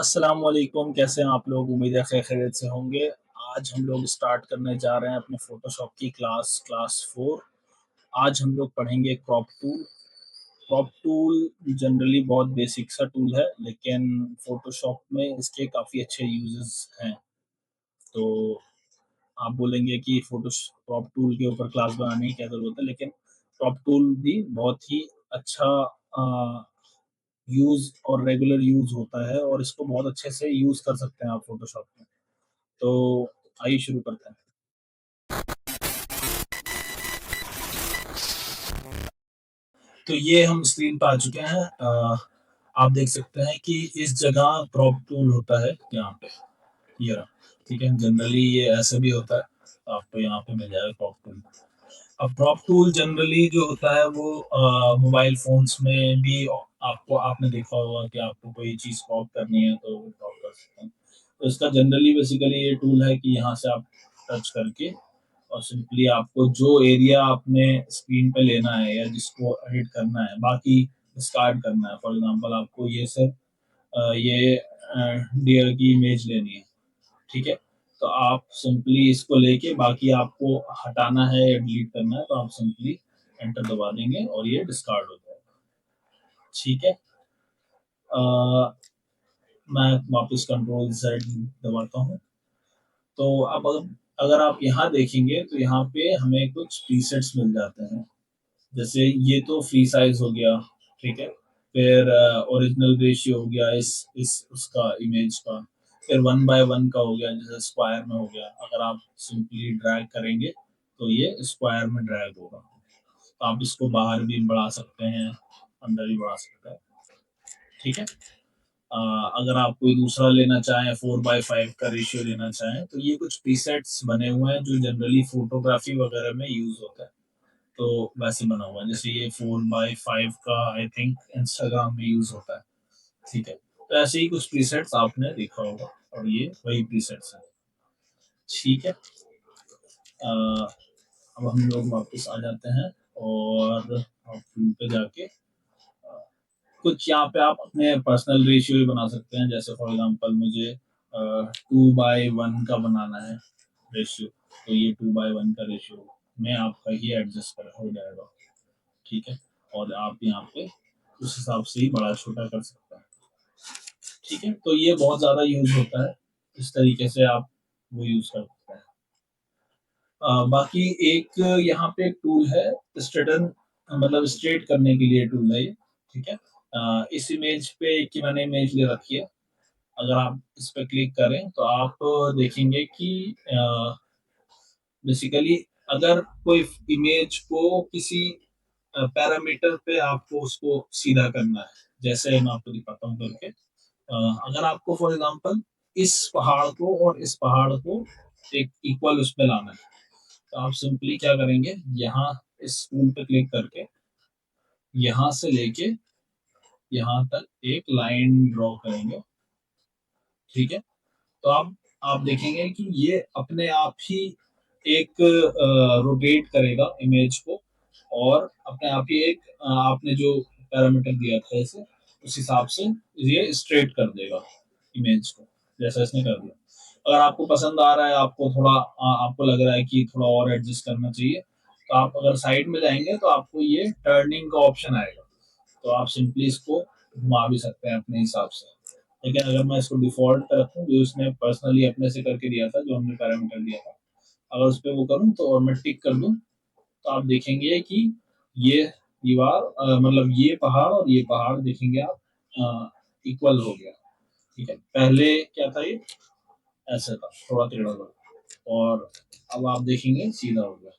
अस्सलाम वालेकुम, कैसे हैं आप लोग? उम्मीद है खैरियत से होंगे। आज हम लोग स्टार्ट करने जा रहे हैं अपने फ़ोटोशॉप की क्लास 4। आज हम लोग पढ़ेंगे crop tool. Crop tool generally बहुत बेसिक सा टूल है, लेकिन फ़ोटोशॉप में इसके काफ़ी अच्छे यूज़ेस हैं। तो आप बोलेंगे कि क्रॉप टूल के ऊपर क्लास बनाने की क्या ज़रूरत है? लेकिन क्रॉप टूल भी बहुत ही अच्छा अ, यूज़ और रेगुलर यूज़ होता है और इसको बहुत अच्छे से यूज़ कर सकते हैं आप फ़ोटोशॉप में। तो आइए शुरू करते हैं। तो ये हम स्क्रीन पे आ चुके हैं। आप देख सकते हैं कि इस जगह क्रॉप टूल होता है यहाँ पे, ये रहा। ठीक है, जनरली ये ऐसे भी होता है, आपको यहाँ पे मिल जाएगा क्रॉप टूल। अब क्रॉप टूल जनरली जो होता है वो मोबाइल फ़ोन्स में भी आपको आपने देखा होगा कि आपको कोई चीज़ क्रॉप करनी है तो क्रॉप कर सकते हैं। तो इसका जनरली बेसिकली ये टूल है कि यहाँ से आप टच करके और सिंपली आपको जो एरिया आपने स्क्रीन पे लेना है या जिसको एडिट करना है, बाकी डिस्कार्ड करना है। फॉर एग्ज़ाम्पल आपको ये सिर्फ़ ये डियर की इमेज लेनी है, ठीक है? तो आप सिंपली इसको लेके बाकी आपको हटाना है या डिलीट करना है, तो आप सिंपली एंटर दबा देंगे और ये डिस्कार्ड हो जाएगा, ठीक है? अ, मैं वापस कंट्रोल ज़ेड दबाता हूँ। तो अब अगर आप यहाँ देखेंगे तो यहाँ पे हमें कुछ प्रीसेट्स मिल जाते हैं। जैसे ये तो फ्री साइज़ हो गया, ठीक है? फिर ओरिजिनल रेशियो हो गया इस उसका इमेज का। फिर 1 बाय 1 का हो गया, जैसे स्क्वायर में हो गया। अगर आप सिंपली ड्रैग करेंगे, तो ये स्क्वायर में ड्रैग होगा। तो आप इसको बाहर भी बढ़ा सकते हैं, अंदर भी बढ़ा सकते हैं, ठीक है? अ, अगर आप कोई दूसरा लेना चाहें 4 बाय 5 का रेशियो लेना चाहें, तो ये कुछ प्रीसेट्स बने हुए हैं जो जनरली फ़ोटोग्राफ़ी वगैरह में यूज़ होता है। तो वैसे बना हुआ है। जैसे ये 4 बाय 5 का आई थिंक इंस्टाग्राम में यूज़ होता है, ठीक है? तो ऐसे ही कुछ प्रीसेट्स आपने देखा होगा और ये वही प्रीसेट्स हैं, ठीक है? अब हम लोग वापस आ जाते हैं और टूल पे जाके कुछ यहाँ पे आप अपने पर्सनल रेशियो भी बना सकते हैं। जैसे फॉर एग्ज़ाम्पल मुझे 2 बाय 1 का बनाना है रेशियो, तो ये 2 बाय 1 का रेशियो में आपका ही एडजस्ट कर हो जाएगा, ठीक है? और आप यहाँ पे उस हिसाब से ही बड़ा-छोटा कर सकते हैं, ठीक है? तो ये बहुत ज़्यादा यूज़ होता है, इस तरीके से आप वो यूज़ कर सकते हैं। बाकी एक यहाँ पे टूल है स्ट्रेटन, मतलब स्ट्रेट करने के लिए टूल है ये, ठीक है? इस इमेज पे की मैंने इमेज ले रखी है, अगर आप इस पे क्लिक करें तो आप देखेंगे कि बेसिकली अगर कोई इमेज को किसी पैरामीटर पे आपको उसको सीधा करना है, जैसे मैं आपको दिखाता हूँ करके। अगर आपको फॉर एग्जांपल इस पहाड़ को और इस पहाड़ को एक इक्वल उस पे लाना है, तो आप सिंपली क्या करेंगे, यहाँ इस टूल पे क्लिक करके यहाँ से लेके यहाँ तक एक लाइन ड्रॉ करेंगे, ठीक है? तो आप देखेंगे कि ये अपने आप ही एक रोटेट करेगा इमेज को और अपने आप ही एक आपने जो पैरामीटर दिया था इसे, उस हिसाब से ये स्ट्रेट कर देगा इमेज को, जैसा इसने कर दिया। अगर आपको पसंद आ रहा है, आपको थोड़ा आपको लग रहा है कि थोड़ा और एडजस्ट करना चाहिए, तो आप अगर साइड में जाएँगे तो आपको ये टर्निंग का ऑप्शन आएगा। तो आप सिंपली इसको घुमा भी सकते हैं अपने हिसाब से। लेकिन अगर मैं इसको डिफ़ॉल्ट पे रखूँ, जो इसने पर्सनली अपने से करके दिया था, जो हमने पैरामीटर दिया था, अगर उसपे वो करूँ तो और मैं टिक कर दूँ, तो आप देखेंगे कि ये दीवार मतलब ये पहाड़ और ये पहाड़ देखेंगे आप इक्वल हो गया, ठीक है? पहले क्या था ये? ऐसे था, थोड़ा टेढ़ा था और अब आप देखेंगे सीधा हो गया,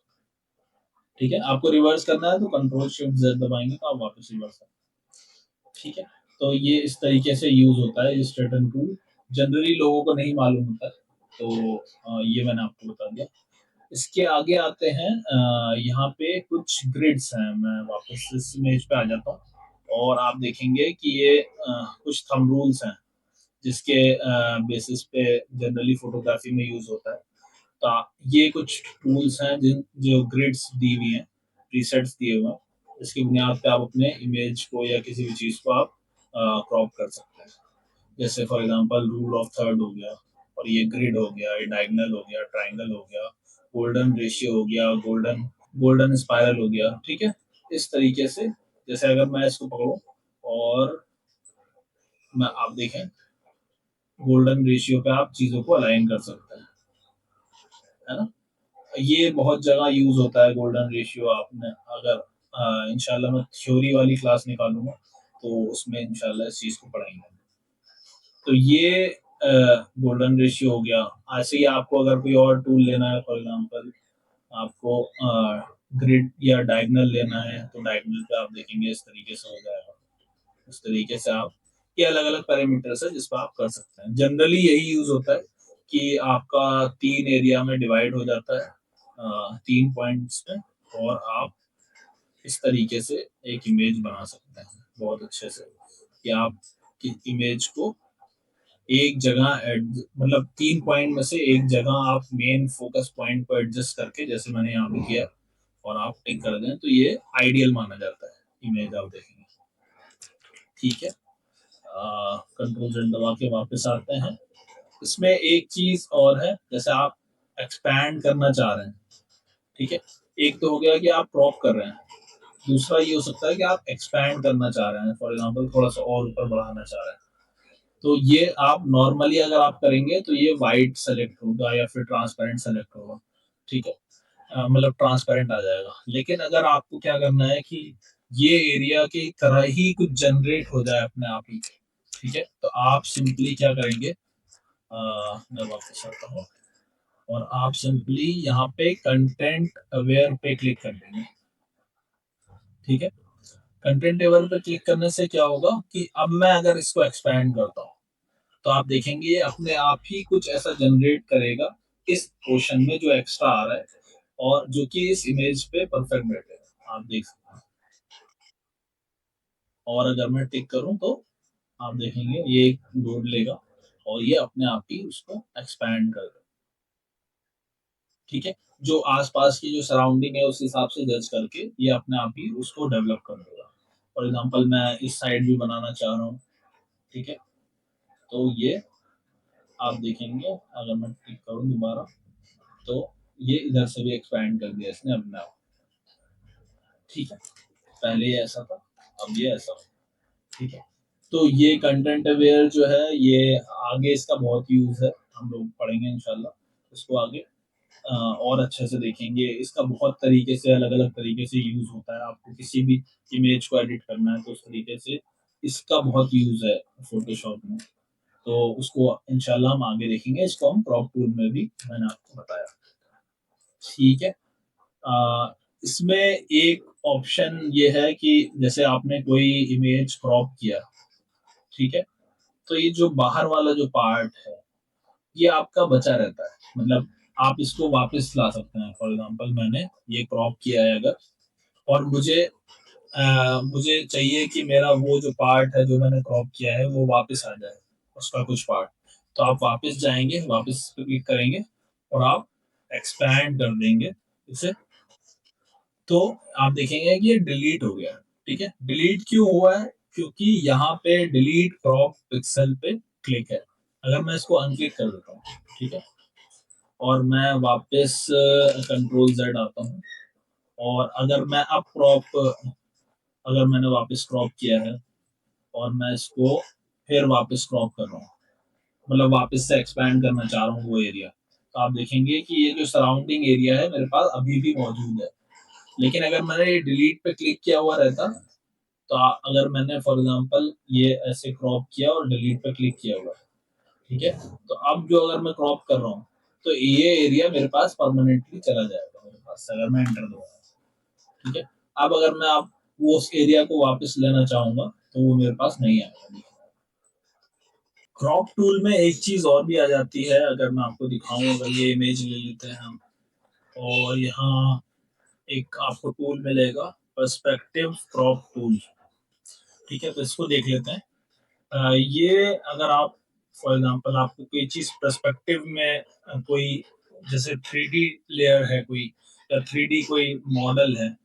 ठीक है? आपको रिवर्स करना है तो कंट्रोल शिफ्ट ज़ेड दबाएँगे तो आप वापस रिवर्स कर, ठीक है? तो ये इस तरीके से यूज़ होता है ये स्ट्रेटन टूल। जनरली लोगों को नहीं मालूम होता है, तो ये मैंने आपको बता दिया। इसके आगे आते हैं, यहाँ पे कुछ ग्रिड्स हैं, मैं वापस इस इमेज पे आ जाता हूँ और आप देखेंगे कि ये कुछ थंब रूल्स हैं, जिसके बेसिस पे जनरली फ़ोटोग्राफ़ी में यूज़ होता है। तो ये कुछ टूल्स हैं जिन जो ग्रिड्स दी हुई हैं, प्रीसेट्स दिए हुए हैं, इसकी बुनियाद पे आप अपने इमेज को या किसी भी चीज़ को आप क्रॉप कर सकते हैं। जैसे for example rule of third हो गया, और ये ग्रिड हो गया, ये डायगोनल हो गया, ट्रायंगल हो गया, गोल्डन रेशियो हो गया, गोल्डन गोल्डन स्पाइरल हो गया, ठीक है। इस तरीके से, जैसे अगर मैं इसको पकड़ूं और मैं आप देखें, गोल्डन रेशियो पे आप चीजों को अलाइन कर सकते हैं, है ना। ये बहुत जगह यूज होता है गोल्डन रेशियो। आपने अगर इंशाल्लाह मैं थ्योरी वाली क्लास निकालूंगा तो उसमें इंशाल्लाह इस चीज को पढ़ाएंगे। तो ये गोल्डन रेशियो हो गया। ऐसे ही आपको अगर कोई और टूल लेना है, फॉर एग्जांपल आपको ग्रिड या डायगोनल लेना है, तो डायगोनल पे आप देखेंगे इस तरीके से हो जाएगा। इस तरीके से आप, ये अलग अलग पैरामीटर्स है जिस पर आप कर सकते हैं। जनरली यही यूज होता है कि आपका तीन एरिया में डिवाइड हो जाता है, तीन पॉइंट्स में, और आप इस तरीके से एक इमेज बना सकते हैं बहुत अच्छे से, कि आप इमेज को एक जगह मतलब तीन पॉइंट में से एक जगह आप मेन फोकस पॉइंट को एडजस्ट करके, जैसे मैंने यहाँ पे किया, और आप टिक कर दें, तो ये आइडियल माना जाता है इमेज। आप देखेंगे, ठीक है। कंट्रोल जेड दबा के वापस आते हैं। इसमें एक चीज और है, जैसे आप एक्सपैंड करना चाह रहे हैं, ठीक है। एक तो हो गया कि आप क्रॉप कर रहे हैं, दूसरा ये हो सकता है कि आप एक्सपैंड करना चाह रहे हैं, फॉर एग्जांपल थोड़ा सा और ऊपर बढ़ाना चाह रहे हैं। तो ये आप नॉर्मली अगर आप करेंगे तो ये वाइट सेलेक्ट होगा या फिर ट्रांसपेरेंट सेलेक्ट होगा, ठीक है। मतलब ट्रांसपेरेंट आ जाएगा। लेकिन अगर आपको क्या करना है कि ये एरिया की तरह ही कुछ जनरेट हो जाए अपने आप ही, ठीक है, तो आप सिंपली क्या करेंगे, मैं वापस आता हूँ, और आप सिंपली यहाँ पे कंटेंट अवेयर पे क्लिक कर देंगे, ठीक है। कंटेंट अवेयर पे क्लिक करने से क्या होगा कि अब मैं अगर इसको एक्सपैंड करता हूँ, तो आप देखेंगे ये अपने आप ही कुछ ऐसा जनरेट करेगा इस पोर्शन में जो एक्स्ट्रा आ रहा है, और जो कि इस इमेज पे परफेक्ट बैठेगा, आप देख सकते हैं। और अगर मैं टिक करूं तो आप देखेंगे ये एक लोड लेगा, और ये अपने आप ही उसको एक्सपैंड कर देगा, ठीक है। जो आसपास की जो सराउंडिंग है उस हिसाब से जज करके ये अपने आप ही उसको डेवलप कर देगा। फॉर एग्जाम्पल मैं इस साइड भी बनाना चाह रहा हूँ, ठीक है। तो ये आप देखेंगे, अगर मैं क्लिक करूँ दोबारा, तो ये इधर से भी एक्सपैंड कर दिया इसने अपने आप, ठीक है। पहले ये ऐसा था, अब ये ऐसा हो, ठीक है। तो ये कंटेंट अवेयर जो है, ये आगे इसका बहुत यूज है, हम लोग पढ़ेंगे इंशाल्लाह इसको आगे, और अच्छे से देखेंगे। इसका बहुत तरीके से, अलग अलग तरीके से यूज होता है। आपको किसी भी इमेज को एडिट करना है तो उस तरीके से इसका बहुत यूज है फोटोशॉप में। तो उसको इंशाल्लाह हम आगे देखेंगे। इसको हम क्रॉप टूल में भी मैंने आपको बताया, ठीक है। इसमें एक ऑप्शन ये है कि जैसे आपने कोई इमेज क्रॉप किया, ठीक है, तो ये जो बाहर वाला जो पार्ट है ये आपका बचा रहता है। मतलब आप इसको वापस ला सकते हैं। फॉर एग्जांपल मैंने ये क्रॉप किया है अगर, और मुझे चाहिए कि मेरा वो जो पार्ट है जो मैंने क्रॉप किया है वो वापस आ जाए, उसका कुछ पार्ट। तो आप वापस जाएंगे, वापस पे क्लिक करेंगे, और आप एक्सपैंड कर देंगे इसे, तो आप देखेंगे कि ये डिलीट हो गया, ठीक है। डिलीट क्यों हुआ है? क्योंकि यहाँ पे डिलीट क्रॉप पिक्सल पे क्लिक है। अगर मैं इसको अनक्लिक कर देता हूँ, ठीक है, और मैं वापस कंट्रोल जेड आता हूँ, और अगर मैं अब क्रॉप, अगर मैंने वापस क्रॉप किया है, और मैं इसको फिर वापस क्रॉप कर रहा हूँ, मतलब वापस से एक्सपैंड करना चाह रहा हूँ वो एरिया, तो आप देखेंगे कि ये जो सराउंडिंग एरिया है मेरे पास अभी भी मौजूद है। लेकिन अगर मैंने ये डिलीट पे क्लिक किया हुआ रहता, तो अगर मैंने फॉर एग्जांपल ये ऐसे क्रॉप किया और डिलीट पे क्लिक किया हुआ, ठीक है, तो अब जो अगर मैं क्रॉप कर रहा हूँ, तो ये एरिया मेरे पास परमानेंटली चला जाएगा मेरे पास से, अगर मैं एंटर दूंगा, ठीक है। अब अगर मैं आप वो उस एरिया को वापस लेना चाहूंगा तो वो मेरे पास नहीं आएगा। क्रॉप टूल में एक चीज और भी आ जाती है, अगर मैं आपको दिखाऊं, अगर ये इमेज ले लेते हैं हम, और यहाँ एक आपको टूल मिलेगा, पर्सपेक्टिव क्रॉप टूल, ठीक है। तो इसको देख लेते हैं। ये अगर आप फॉर एग्जांपल आपको कोई चीज पर्सपेक्टिव में कोई, जैसे थ्री डी लेयर है कोई, या थ्री डी कोई मॉडल है,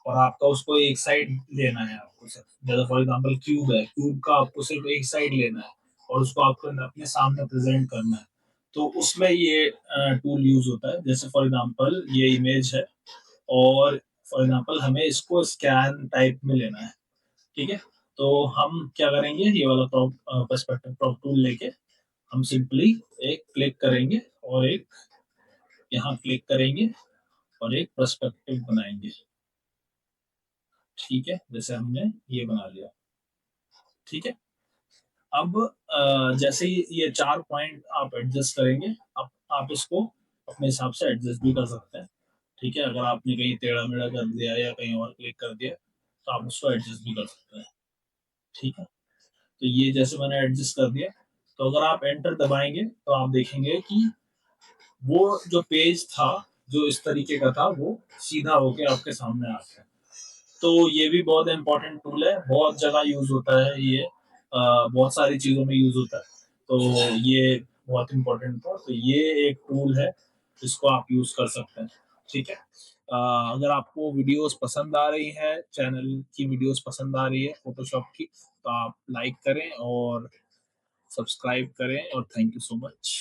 और आपका उसको एक साइड लेना है आपको सिर्फ, जैसे फॉर एग्जांपल क्यूब है, क्यूब का आपको सिर्फ एक साइड लेना है, और उसको आपको अपने सामने प्रेज़ेंट करना है। तो उसमें ये टूल यूज़ होता है। जैसे फॉर एग्ज़ाम्पल ये इमेज है और फॉर एग्ज़ाम्पल हमें इसको स्कैन टाइप में लेना है, ठीक है? तो हम क्या करेंगे, ये वाला पर्सपेक्टिव क्रॉप टूल लेके हम सिंपली एक क्लिक करेंगे और एक यहाँ क्लिक करेंगे और एक पर्सपेक्टिव बनाएँगे, ठीक है? जैसे हमने ये बना लिया, ठीक है? अब जैसे ही ये 4 पॉइंट आप एडजस्ट करेंगे, आप इसको अपने हिसाब से एडजस्ट भी कर सकते हैं, ठीक है? अगर आपने कहीं टेढ़ा-मेढ़ा कर दिया या कहीं और क्लिक कर दिया, तो आप उसको एडजस्ट भी कर सकते हैं, ठीक है? तो ये जैसे मैंने एडजस्ट कर दिया, तो अगर आप एंटर दबाएँगे, तो आप देखेंगे कि वो जो पेज था, जो इस तरीके का था, वो सीधा होके आपके सामने आ गया। तो ये भी बहुत इम्पोर्टेंट टूल है, बहुत जगह यूज़ होता है ये, बहुत सारी चीज़ों में यूज़ होता है। तो ये बहुत इम्पोर्टेंट था, तो ये एक टूल है, जिसको आप यूज़ कर सकते हैं, ठीक है? अगर आपको वीडियोज़ पसंद आ रही हैं, चैनल की वीडियोज़ पसंद आ रही है फ़ोटोशॉप की, तो आप लाइक करें और सब्सक्राइब करें और थैंक यू सो मच।